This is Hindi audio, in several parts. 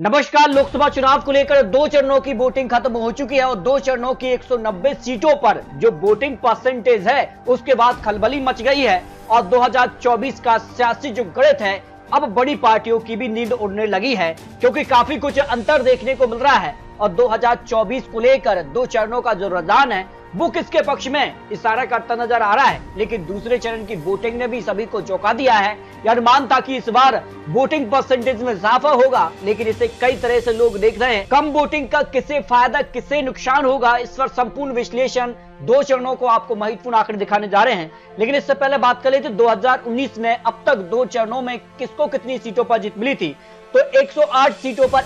नमस्कार। लोकसभा चुनाव को लेकर दो चरणों की वोटिंग खत्म हो चुकी है और दो चरणों की 190 सीटों पर जो वोटिंग परसेंटेज है उसके बाद खलबली मच गई है और 2024 का सियासी जो गणित है अब बड़ी पार्टियों की भी नींद उड़ने लगी है, क्योंकि काफी कुछ अंतर देखने को मिल रहा है और 2024 को लेकर दो चरणों का जो रुझान है वो किसके पक्ष में इशारा करता नजर आ रहा है। लेकिन दूसरे चरण की वोटिंग ने भी सभी को चौंका दिया है। यह अनुमान था कि इस बार वोटिंग परसेंटेज में इजाफा होगा, लेकिन इसे कई तरह से लोग देख रहे हैं। कम वोटिंग का किसे फायदा किसे नुकसान होगा, इस पर संपूर्ण विश्लेषण दो चरणों को आपको महत्वपूर्ण आंकड़े दिखाने जा रहे हैं। लेकिन इससे पहले बात कर लेते 2019 में अब तक दो चरणों में किसको कितनी सीटों पर जीत मिली थी। तो 108 सीटों पर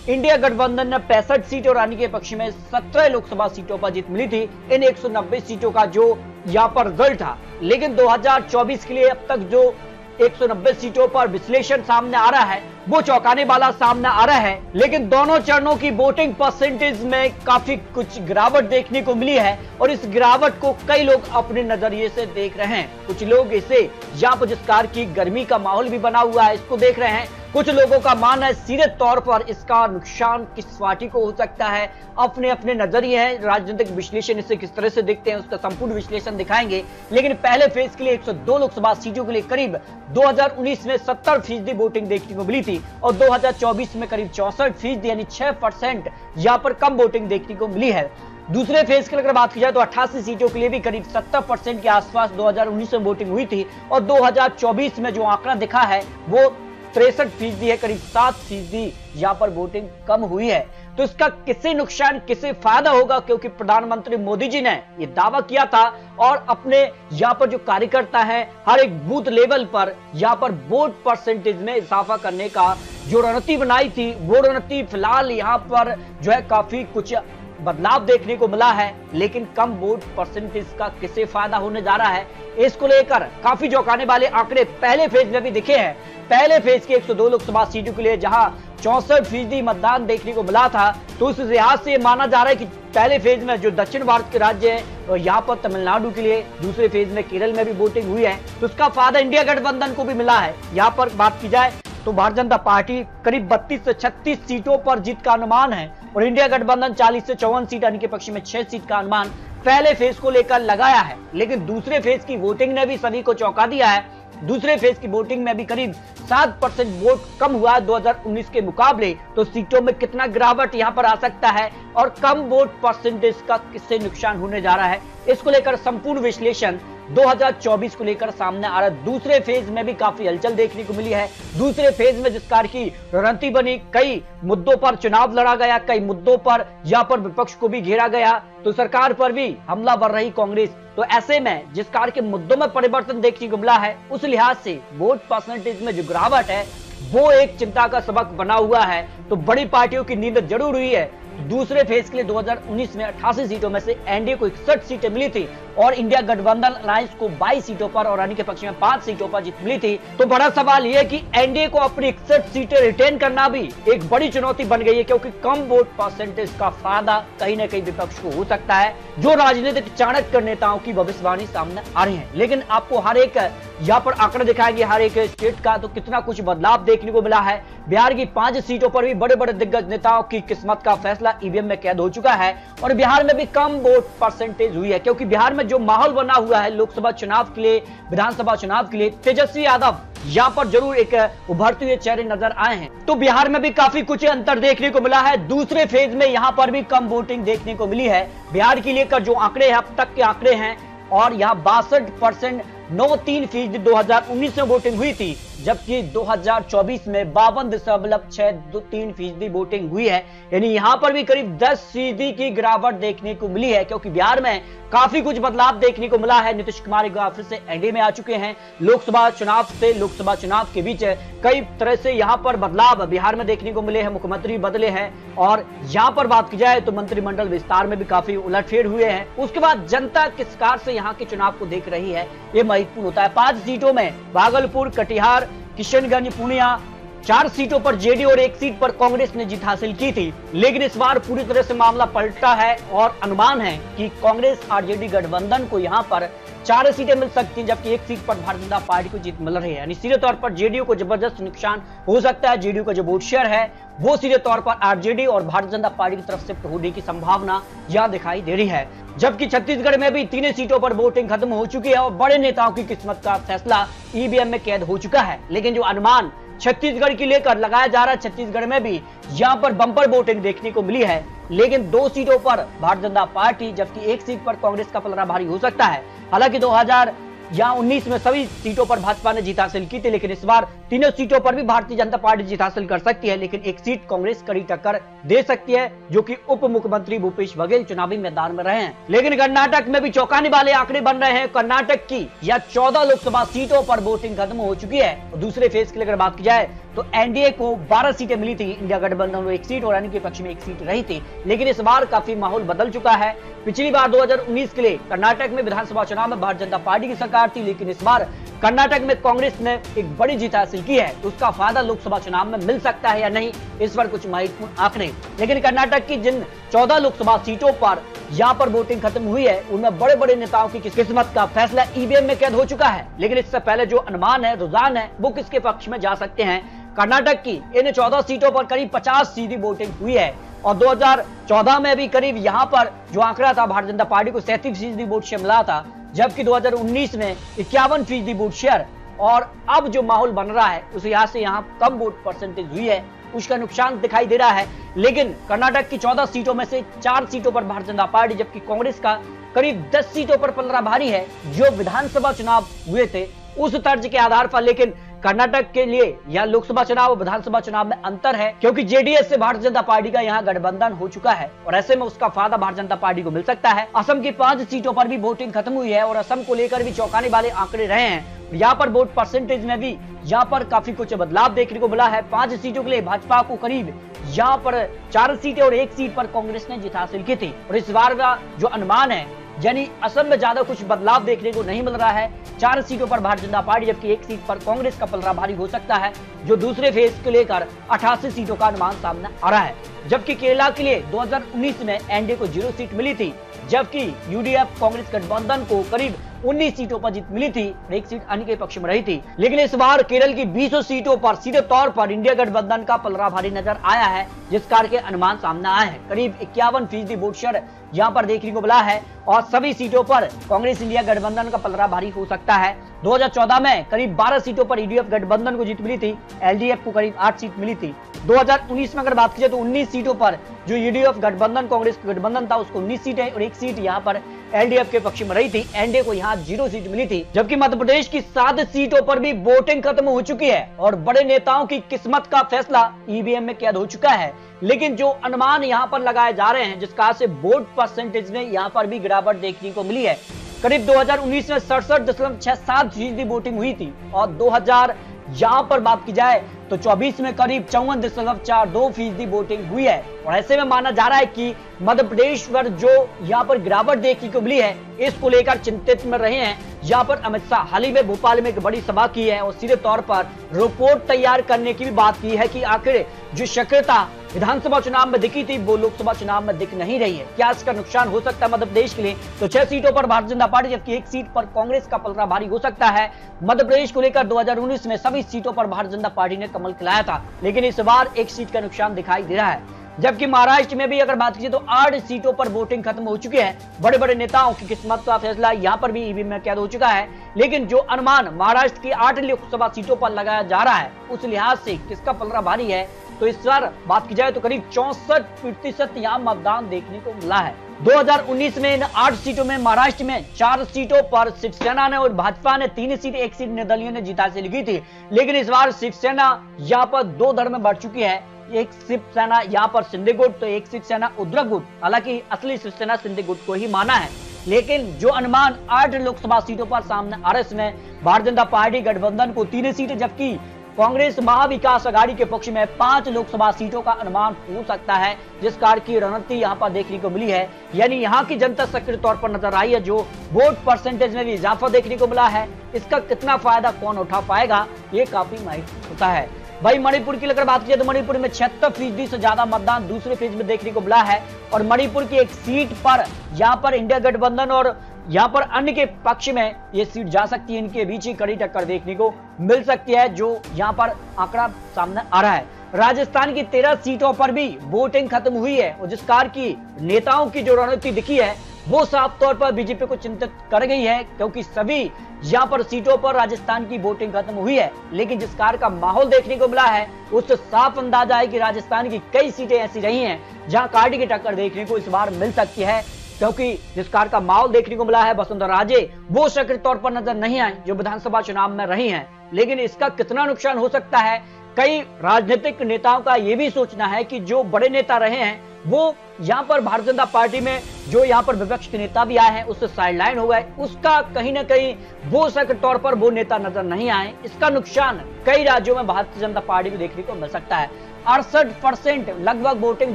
इंडिया गठबंधन ने 65 सीट और रानी के पक्ष में 17 लोकसभा सीटों पर जीत मिली थी इन 190 सीटों का जो यहाँ पर रिजल्ट था। लेकिन 2024 के लिए अब तक जो 190 सीटों पर विश्लेषण सामने आ रहा है वो चौंकाने वाला सामने आ रहा है। लेकिन दोनों चरणों की वोटिंग परसेंटेज में काफी कुछ गिरावट देखने को मिली है और इस गिरावट को कई लोग अपने नजरिए से देख रहे हैं। कुछ लोग इसे यहाँ पर जिस प्रकार की गर्मी का माहौल भी बना हुआ है इसको देख रहे हैं। कुछ लोगों का मानना है सीधे तौर पर इसका नुकसान किस पार्टी को हो सकता है। अपने अपने नजरिए हैं, राजनीतिक विश्लेषण इसे किस तरह से देखते हैं उसका संपूर्ण विश्लेषण दिखाएंगे। लेकिन पहले फेज के लिए 102 लोकसभा सीटों के लिए करीब 2019 में 70% वोटिंग देखने को मिली थी और 2024 में करीब 64% यानी 6% यहाँ पर कम वोटिंग देखने को मिली है। दूसरे फेज की अगर बात की जाए तो 88 सीटों के लिए भी करीब 70% के आसपास 2019 में वोटिंग हुई थी और 2024 में जो आंकड़ा दिखा है वो 63% है, करीब 7% यहाँ पर वोटिंग कम हुई है। तो इसका किसे नुकसान किसे फायदा होगा, क्योंकि प्रधानमंत्री मोदी जी ने ये दावा किया था और अपने यहाँ पर जो कार्यकर्ता हैं हर एक बूथ लेवल पर यहाँ पर वोट परसेंटेज में इजाफा करने का जो रणनीति बनाई थी वो रणनीति फिलहाल यहाँ पर जो है काफी कुछ बदलाव देखने को मिला है। लेकिन कम वोट परसेंटेज का किसे फायदा होने जा रहा है इसको लेकर काफी चौंकाने वाले आंकड़े पहले फेज में भी दिखे हैं। पहले फेज के 102 लोकसभा सीटों के लिए जहां 64% मतदान देखने को मिला था, तो उस लिहाज से माना जा रहा है कि पहले फेज में जो दक्षिण भारत के राज्य हैं और यहाँ पर तमिलनाडु के लिए, दूसरे फेज में केरल में भी वोटिंग हुई है तो उसका फायदा इंडिया गठबंधन को भी मिला है। यहाँ पर बात की जाए तो भारतीय जनता पार्टी करीब 32 से 36 सीटों पर जीत का अनुमान है और इंडिया गठबंधन 40 से 54 सीट यानी कि पक्ष में 6 सीट का अनुमान पहले फेज को लेकर लगाया है। लेकिन दूसरे फेज की वोटिंग ने भी सभी को चौंका दिया है। दूसरे फेज की वोटिंग में भी करीब 7% वोट कम हुआ है 2019 के मुकाबले। तो सीटों में कितना गिरावट यहां पर आ सकता है और कम वोट परसेंटेज का किससे नुकसान होने जा रहा है इसको लेकर संपूर्ण विश्लेषण 2024 को लेकर सामने आ रहा है। दूसरे फेज में भी काफी हलचल देखने को मिली है। दूसरे फेज में जिस प्रकार की रणनीति बनी, कई मुद्दों पर चुनाव लड़ा गया, कई मुद्दों पर यहाँ पर विपक्ष को भी घेरा गया, तो सरकार पर भी हमला बर रही कांग्रेस। तो ऐसे में जिस प्रकार के मुद्दों में परिवर्तन देखने को मिला है उस लिहाज से वोट परसेंटेज में जो गिरावट है वो एक चिंता का सबक बना हुआ है। तो बड़ी पार्टियों की नींद जरूर हुई है। दूसरे फेज के लिए 2019 में 88 सीटों में से एनडीए को 61 सीटें मिली थी और इंडिया गठबंधन अलायंस को 22 सीटों पर और रानी के पक्ष में 5 सीटों पर जीत मिली थी। तो बड़ा सवाल यह है कि एनडीए को अपनी 61 सीटें रिटेन करना भी एक बड़ी चुनौती बन गई है, क्योंकि कम वोट परसेंटेज का फायदा कहीं ना कहीं विपक्ष को हो सकता है, जो राजनीतिक चाणक्य नेताओं की भविष्यवाणी सामने आ रही है। लेकिन आपको हर एक यहाँ पर आंकड़ा दिखाएंगे हर एक स्टेट का, तो कितना कुछ बदलाव देखने को मिला है। बिहार की 5 सीटों पर भी बड़े बड़े दिग्गज नेताओं की किस्मत का फैसला ईवीएम में कैद हो चुका है और बिहार में भी कम वोट परसेंटेज हुई है, क्योंकि बिहार में जो माहौल बना हुआ है लोकसभा चुनाव के लिए, विधानसभा चुनाव के लिए, तेजस्वी यादव यहाँ पर जरूर एक उभरते हुए चेहरे नजर आए हैं। तो बिहार में भी काफी कुछ अंतर देखने को मिला है। दूसरे फेज में यहाँ पर भी कम वोटिंग देखने को मिली है। बिहार के लेकर जो आंकड़े हैं अब तक के आंकड़े हैं और यहाँ 62% 93% 2019 में वोटिंग हुई थी, जबकि 2024 में 52.63% वोटिंग हुई है। यानी यहां पर भी करीब 10% की गिरावट देखने को मिली है, क्योंकि बिहार में काफी कुछ बदलाव देखने को मिला है। नीतीश कुमार एक बार फिर से एनडीए में आ चुके हैं। लोकसभा चुनाव से लोकसभा चुनाव के बीच कई तरह से यहां पर बदलाव बिहार में देखने को मिले हैं। मुख्यमंत्री बदले हैं और यहां पर बात की जाए तो मंत्रिमंडल विस्तार में भी काफी उलटफेर हुए हैं। उसके बाद जनता किस प्रकार से यहाँ के चुनाव को देख रही है ये महत्वपूर्ण होता है। 5 सीटों में भागलपुर, कटिहार, किशनगंज, पूर्णिया, 4 सीटों पर जेडीयू और 1 सीट पर कांग्रेस ने जीत हासिल की थी, लेकिन इस बार पूरी तरह से मामला पलटा है और अनुमान है कि कांग्रेस आरजेडी गठबंधन को यहां पर 4 सीटें मिल सकती हैं, जबकि 1 सीट पर भारतीय जनता पार्टी को जीत मिल रही है। यानी सीधे तौर पर जेडीयू को जबरदस्त नुकसान हो सकता है। जेडीयू का जो वोट शेयर है वो सीधे तौर पर आरजेडी और भारतीय जनता पार्टी की तरफ से होने की संभावना यहां दिखाई दे रही है। जबकि छत्तीसगढ़ में भी 3 सीटों पर वोटिंग खत्म हो चुकी है और बड़े नेताओं की किस्मत का फैसला ईवीएम में कैद हो चुका है। लेकिन जो अनुमान छत्तीसगढ़ की लेकर लगाया जा रहा है, छत्तीसगढ़ में भी यहां पर बंपर वोटिंग देखने को मिली है, लेकिन 2 सीटों पर भारतीय जनता पार्टी जबकि 1 सीट पर कांग्रेस का पलड़ा भारी हो सकता है। हालांकि 2019 में सभी सीटों पर भाजपा ने जीत हासिल की थी, लेकिन इस बार तीनों सीटों पर भी भारतीय जनता पार्टी जीत हासिल कर सकती है, लेकिन 1 सीट कांग्रेस कड़ी टक्कर दे सकती है, जो कि उप मुख्यमंत्री भूपेश बघेल चुनावी मैदान में रहे हैं। लेकिन कर्नाटक में भी चौंकाने वाले आंकड़े बन रहे हैं। कर्नाटक की या 14 लोकसभा सीटों पर वोटिंग खत्म हो चुकी है और दूसरे फेज की अगर बात की जाए तो एनडीए को 12 सीटें मिली थी, इंडिया गठबंधन को 1 सीट और रानी के पक्ष में 1 सीट रही थी। लेकिन इस बार काफी माहौल बदल चुका है। पिछली बार 2019 के लिए कर्नाटक में विधानसभा चुनाव में भारतीय जनता पार्टी की सरकार थी, लेकिन इस बार कर्नाटक में कांग्रेस ने एक बड़ी जीत हासिल की है, तो उसका फायदा लोकसभा चुनाव में मिल सकता है या नहीं, इस पर कुछ महत्वपूर्ण आंकड़े। लेकिन कर्नाटक की जिन 14 लोकसभा सीटों पर यहां पर वोटिंग खत्म हुई है, उनमें बड़े बड़े नेताओं की किस्मत का फैसला ईवीएम में कैद हो चुका है। लेकिन इससे पहले जो अनुमान है, रुझान है, वो किसके पक्ष में जा सकते हैं। कर्नाटक की इन 14 सीटों पर करीब 50% वोटिंग हुई है और 2014 में भी करीब यहां पर जो आंकड़ा था भारतीय जनता पार्टी को 37% वोट शेयर मिला था, जबकि 2019 में 51% वोट शेयर। और अब जो माहौल बन रहा है उस लिहाज से यहाँ कम वोट परसेंटेज हुई है, उसका नुकसान दिखाई दे रहा है। लेकिन कर्नाटक की 14 सीटों में से 4 सीटों पर भारतीय जनता पार्टी जबकि कांग्रेस का करीब 10 सीटों पर पलड़ा भारी है, जो विधानसभा चुनाव हुए थे उस तर्ज के आधार पर। लेकिन कर्नाटक के लिए यह लोकसभा चुनाव और विधानसभा चुनाव में अंतर है, क्योंकि जेडीएस से भारतीय जनता पार्टी का यहां गठबंधन हो चुका है और ऐसे में उसका फायदा भारतीय जनता पार्टी को मिल सकता है। असम की 5 सीटों पर भी वोटिंग खत्म हुई है और असम को लेकर भी चौंकाने वाले आंकड़े रहे हैं। यहाँ पर वोट परसेंटेज में भी यहाँ पर काफी कुछ बदलाव देखने को मिला है। 5 सीटों के लिए भाजपा को करीब यहाँ पर 4 सीटें और 1 सीट पर कांग्रेस ने जीत हासिल की थी और इस बार का जो अनुमान है, यानी असम में ज्यादा कुछ बदलाव देखने को नहीं मिल रहा है। 4 सीटों पर भारतीय जनता पार्टी जबकि 1 सीट पर कांग्रेस का पलड़ा भारी हो सकता है, जो दूसरे फेज को लेकर 88 सीटों का अनुमान सामने आ रहा है। जबकि केरला के लिए 2019 में एनडीए को 0 सीट मिली थी, जबकि यूडीएफ कांग्रेस गठबंधन को करीब 19 सीटों पर जीत मिली थी और 1 सीट अन्य के पक्ष में रही थी। लेकिन इस बार केरल की 20 सीटों पर सीधे तौर पर इंडिया गठबंधन का पलड़ा भारी नजर आया है, जिस कार के अनुमान सामने आए हैं। करीब 51% वोट शेयर यहाँ पर देखने को मिला है और सभी सीटों पर कांग्रेस इंडिया गठबंधन का पलड़ा भारी हो सकता है। 2014 में करीब 12 सीटों पर यूडीएफ गठबंधन को जीत मिली थी, एलडीएफ को करीब 8 सीट मिली थी। 2019 में अगर बात की जाए तो 19 सीटों पर जो यूडीएफ गठबंधन कांग्रेस गठबंधन था उसको 19 सीटें और 1 सीट यहाँ पर एलडीएफ के पक्ष में रही थी। एनडीए को यहाँ 0 सीट मिली थी। जबकि मध्य प्रदेश की 7 सीटों पर भी वोटिंग खत्म हो चुकी है और बड़े नेताओं की किस्मत का फैसला ईवीएम में कैद हो चुका है। लेकिन जो अनुमान यहाँ पर लगाए जा रहे हैं, जिसका से वोट परसेंटेज में यहाँ पर भी गिरावट देखने को मिली है। करीब 2019 में 67.67% वोटिंग हुई थी और 2000 यहाँ पर बात की जाए तो 24 में करीब 54.42% वोटिंग हुई है और ऐसे में माना जा रहा है कि मध्य प्रदेश पर जो यहाँ पर गिरावट देखने को मिली है, इसको लेकर चिंतित में रहे हैं। यहाँ पर अमित शाह हाल ही में भोपाल में एक बड़ी सभा की है और सीधे तौर पर रिपोर्ट तैयार करने की भी बात की है कि आखिर जो सक्रियता विधानसभा चुनाव में दिखी थी वो लोकसभा चुनाव में दिख नहीं रही है। क्या इसका नुकसान हो सकता है मध्य प्रदेश के लिए? तो 6 सीटों पर भारतीय जनता पार्टी जबकि 1 सीट पर कांग्रेस का पलड़ा भारी हो सकता है। मध्य प्रदेश को लेकर 2019 में सभी सीटों पर भारतीय जनता पार्टी ने कमल खिलाया था, लेकिन इस बार 1 सीट का नुकसान दिखाई दे रहा है। जबकि महाराष्ट्र में भी अगर बात कीजिए तो 8 सीटों पर वोटिंग खत्म हो चुकी है। बड़े बड़े नेताओं की किस्मत का फैसला यहाँ पर भी ईवीएम में कैद हो चुका है। लेकिन जो अनुमान महाराष्ट्र की 8 लोकसभा सीटों पर लगाया जा रहा है, उस लिहाज से किसका पलड़ा भारी है, तो इस बार बात की जाए तो करीब 64% यहाँ मतदान देखने को मिला है। 2019 में इन 8 सीटों में महाराष्ट्र में 4 सीटों पर शिवसेना ने और भाजपा ने 3 सीट 1 सीट निर्दलीय ने जीत हासिल की थी। लेकिन इस बार शिवसेना यहाँ पर 2 दल में बढ़ चुकी है। एक शिवसेना यहाँ पर शिंदे गुट तो एक शिवसेना उद्धव गुट। हालांकि असली शिवसेना शिंदे गुट को ही माना है, लेकिन जो अनुमान 8 लोकसभा सीटों पर सामने आ रहे इसमें भारतीय जनता पार्टी गठबंधन को 3 सीटें जबकि कांग्रेस महाविकास आघाड़ी के पक्ष में 5 लोकसभा सीटों का अनुमान हो सकता है, जिस कार की रणनीति यहाँ पर देखने को मिली है। यानी यहाँ की जनता सक्रिय तौर पर नजर आई है। जो वोट परसेंटेज में भी इजाफा देखने को मिला है, इसका कितना फायदा कौन उठा पाएगा, ये काफी महत्वपूर्ण होता है। भाई मणिपुर की अगर बात की जाए तो मणिपुर में 76% से ज्यादा मतदान दूसरे फेज में देखने को मिला है और मणिपुर की एक सीट पर यहाँ पर इंडिया गठबंधन और यहाँ पर अन्य के पक्ष में ये सीट जा सकती है। इनके बीच ही कड़ी टक्कर देखने को मिल सकती है, जो यहाँ पर आंकड़ा सामने आ रहा है। राजस्थान की 13 सीटों पर भी वोटिंग खत्म हुई है और जिस कार की नेताओं की जो रणनीति दिखी है वो साफ तौर पर बीजेपी को चिंतित कर गई है, क्योंकि सभी यहाँ पर सीटों पर राजस्थान की वोटिंग खत्म हुई है। लेकिन जिस कार का माहौल देखने को मिला है उससे साफ अंदाजा है कि राजस्थान की कई सीटें ऐसी रही हैं जहां कांटे की टक्कर देखने को इस बार मिल सकती है, क्योंकि जिस कार का माहौल देखने को मिला है वसुंधरा राजे वो सक्रिय तौर पर नजर नहीं आए जो विधानसभा चुनाव में रही हैं। लेकिन इसका कितना नुकसान हो सकता है, कई राजनीतिक नेताओं का यह भी सोचना है कि जो बड़े नेता रहे हैं वो यहाँ पर भारतीय जनता पार्टी में जो यहाँ पर विपक्ष के नेता भी आए हैं उससे साइडलाइन हो गए, उसका कहीं ना कहीं वो सक्रिय तौर पर वो नेता नजर नहीं आए। इसका नुकसान कई राज्यों में भारतीय जनता पार्टी को देखने को मिल सकता है। 68% लगभग वोटिंग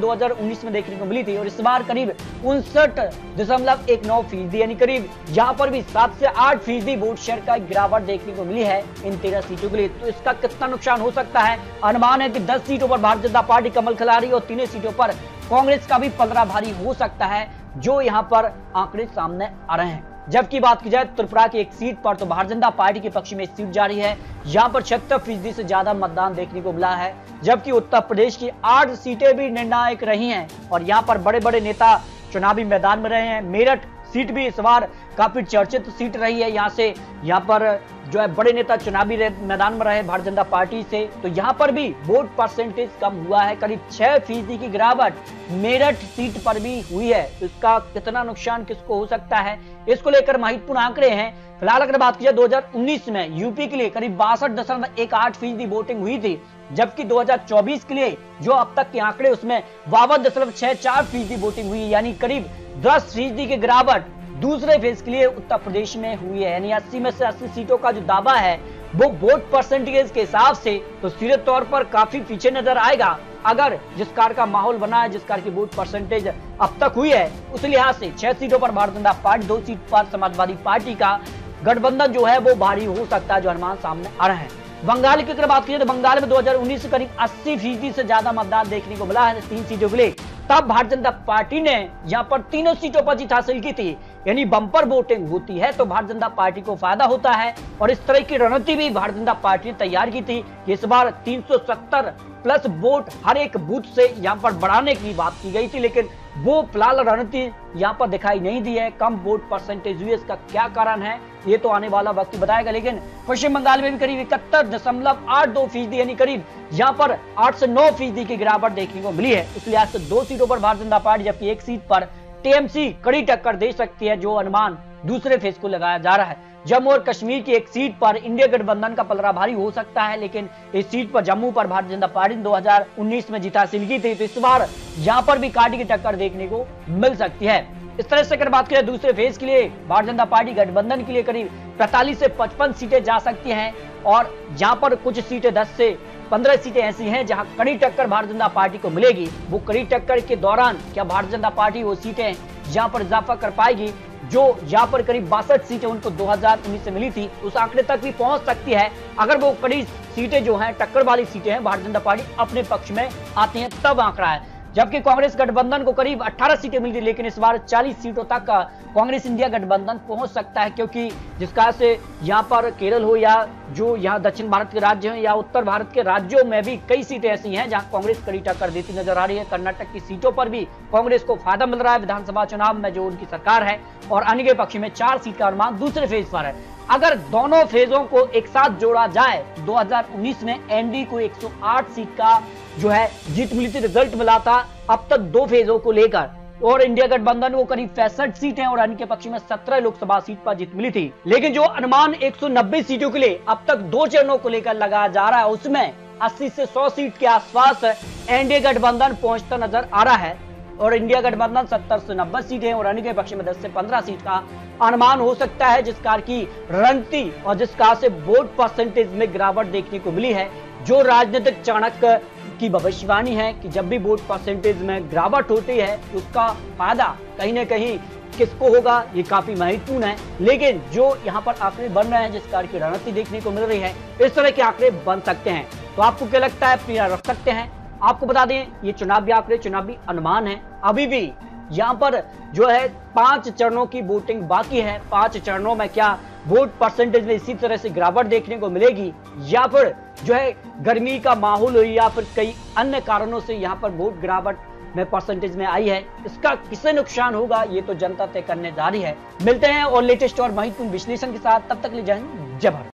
2019 में देखने को मिली थी और इस बार करीब 59.19% यानी करीब यहाँ पर भी 7 से 8% वोट शेयर का गिरावट देखने को मिली है इन 13 सीटों के लिए। तो इसका कितना नुकसान हो सकता है? अनुमान है कि 10 सीटों पर भारतीय जनता पार्टी कमल खिला रही है और 3 सीटों पर कांग्रेस का भी पलड़ा भारी हो सकता है, जो यहाँ पर आंकड़े सामने आ रहे हैं। जबकि बात की जाए त्रिपुरा की एक सीट पर तो भारतीय जनता पार्टी के पक्ष में सीट जारी है, यहाँ पर 76% से ज्यादा मतदान देखने को मिला है। जबकि उत्तर प्रदेश की 8 सीटें भी निर्णायक रही हैं और यहाँ पर बड़े बड़े नेता चुनावी मैदान में रहे हैं। मेरठ सीट भी इस बार काफी चर्चित सीट रही है, यहाँ पर जो है बड़े नेता चुनावी मैदान में रहे भारतीय जनता पार्टी से, तो यहाँ पर भी वोट परसेंटेज कम हुआ है, करीब 6% की गिरावट मेरठ सीट पर भी हुई है। इसका कितना नुकसान किसको हो सकता है, इसको लेकर महत्वपूर्ण आंकड़े हैं। फिलहाल अगर बात की जाए 2019 में यूपी के लिए करीब 62.18% वोटिंग हुई थी, जबकि 2024 के लिए जो अब तक के आंकड़े उसमें 52.64% वोटिंग हुई, यानी करीब 10% की गिरावट दूसरे फेज के लिए उत्तर प्रदेश में हुई है। यानी 80 में से 80 सीटों का जो दावा है वो वोट परसेंटेज के हिसाब से तो सीधे तौर पर काफी पीछे नजर आएगा। अगर जिस कार का माहौल बना है, जिस कार की वोट परसेंटेज अब तक हुई है, उस लिहाज से 6 सीटों पर भारतीय जनता पार्टी, 2 सीट पर समाजवादी पार्टी का गठबंधन जो है वो भारी हो सकता है, जो अनुमान सामने आ रहे हैं। बंगाल की अगर बात की जाए तो बंगाल में 2019 से करीब 80% से ज्यादा मतदान देखने को मिला है 3 सीटों के लिए। तब भारतीय जनता पार्टी ने यहाँ पर 3 सीटों पर जीत हासिल की थी, यानी बम्पर वोटिंग होती है तो भारतीय जनता पार्टी को फायदा होता है। और इस तरह की रणनीति भी भारतीय जनता पार्टी ने तैयार की थी कि इस बार 370 प्लस वोट हर एक बूथ से यहाँ पर बढ़ाने की बात की गई थी, लेकिन वो फिलहाल रणनीति यहाँ पर दिखाई नहीं दी है। कम वोट परसेंटेज हुई, इसका क्या कारण है ये तो आने वाला वक्त बताएगा। लेकिन पश्चिम बंगाल में भी करीब 71.82% यानी करीब यहाँ पर 8 से 9% की गिरावट देखने को मिली है। इसलिए आज से 2 सीटों पर भारतीय जनता पार्टी जबकि 1 सीट पर टीएमसी कड़ी टक्कर दे सकती है, जो अनुमान दूसरे फेज को लगाया जा रहा है। जम्मू और कश्मीर की एक सीट पर इंडिया गठबंधन का पलड़ा भारी हो सकता है, लेकिन इस सीट पर जम्मू पर भारतीय जनता पार्टी ने 2019 में जीत हासिल की थी, तो इस बार यहाँ पर भी कांटे की टक्कर देखने को मिल सकती है। इस तरह से अगर बात करें दूसरे फेज के लिए भारतीय जनता पार्टी गठबंधन के लिए करीब 45 से 55 सीटें जा सकती हैं और यहाँ पर कुछ सीटें 10 से 15 सीटें ऐसी हैं जहां कड़ी टक्कर भारतीय जनता पार्टी को मिलेगी। वो कड़ी टक्कर के दौरान क्या भारतीय जनता पार्टी वो सीटें यहाँ पर इजाफा कर पाएगी, जो यहाँ पर करीब 62 सीटें उनको 2019 से मिली थी, उस आंकड़े तक भी पहुंच सकती है। अगर वो कड़ी सीटें जो हैं, टक्कर वाली सीटें हैं, भारतीय जनता पार्टी अपने पक्ष में आती हैं तब आंकड़ा है। जबकि कांग्रेस गठबंधन को करीब 18 सीटें मिली थी, लेकिन इस बार 40 सीटों तक का कांग्रेस इंडिया गठबंधन पहुंच सकता है, क्योंकि जिस कारण से यहाँ पर केरल हो या जो यहाँ दक्षिण भारत के राज्य हैं या उत्तर भारत के राज्यों में भी कई सीटें ऐसी हैं जहां कांग्रेस कड़ी टक्कर देती नजर आ रही है। कर्नाटक की सीटों पर भी कांग्रेस को फायदा मिल रहा है विधानसभा चुनाव में जो उनकी सरकार है, और अन्य के पक्ष में 4 सीट का अनुमान दूसरे फेज पर है। अगर दोनों फेजों को एक साथ जोड़ा जाए, 2019 में एनडीए को 108 सीट का जो है जीत मिली थी, रिजल्ट मिला था अब तक 2 फेजों को लेकर, और इंडिया गठबंधन को करीब 65 सीटें और अन्य के पक्ष में 17 लोकसभा सीट पर जीत मिली थी। लेकिन जो अनुमान 190 सीटों के लिए अब तक 2 चरणों को लेकर लगाया जा रहा है, उसमें 80 से 100 सीट के आसपास एनडीए गठबंधन पहुंचता नजर आ रहा है और इंडिया गठबंधन 70 से 90 सीटें और अन्य के पक्ष में 10 से 15 सीट का अनुमान हो सकता है। जिस कार की रणनीति और जिस कार से वोट परसेंटेज में गिरावट देखने को मिली है, जो राजनीतिक चाणक्य की भविष्यवाणी है कि जब भी वोट परसेंटेज में गिरावट होती है उसका फायदा कहीं ना कहीं किसको होगा, ये काफी महत्वपूर्ण है। लेकिन जो यहाँ पर आंकड़े बन रहे हैं, जिस कार की रणनीति देखने को मिल रही है, इस तरह के आंकड़े बन सकते हैं। तो आपको क्या लगता है, अपनी राय रख सकते हैं। आपको बता दें ये चुनावी आंकड़े, चुनावी अनुमान है। अभी भी यहाँ पर जो है 5 चरणों की वोटिंग बाकी है। 5 चरणों में क्या वोट परसेंटेज में इसी तरह से गिरावट देखने को मिलेगी, या फिर जो है गर्मी का माहौल हो, या फिर कई अन्य कारणों से यहाँ पर वोट गिरावट में परसेंटेज में आई है, इसका किसे नुकसान होगा ये तो जनता तय करने जा रही है। मिलते हैं और लेटेस्ट और महत्वपूर्ण विश्लेषण के साथ, तब तक ले जय हिंद, जय भारत।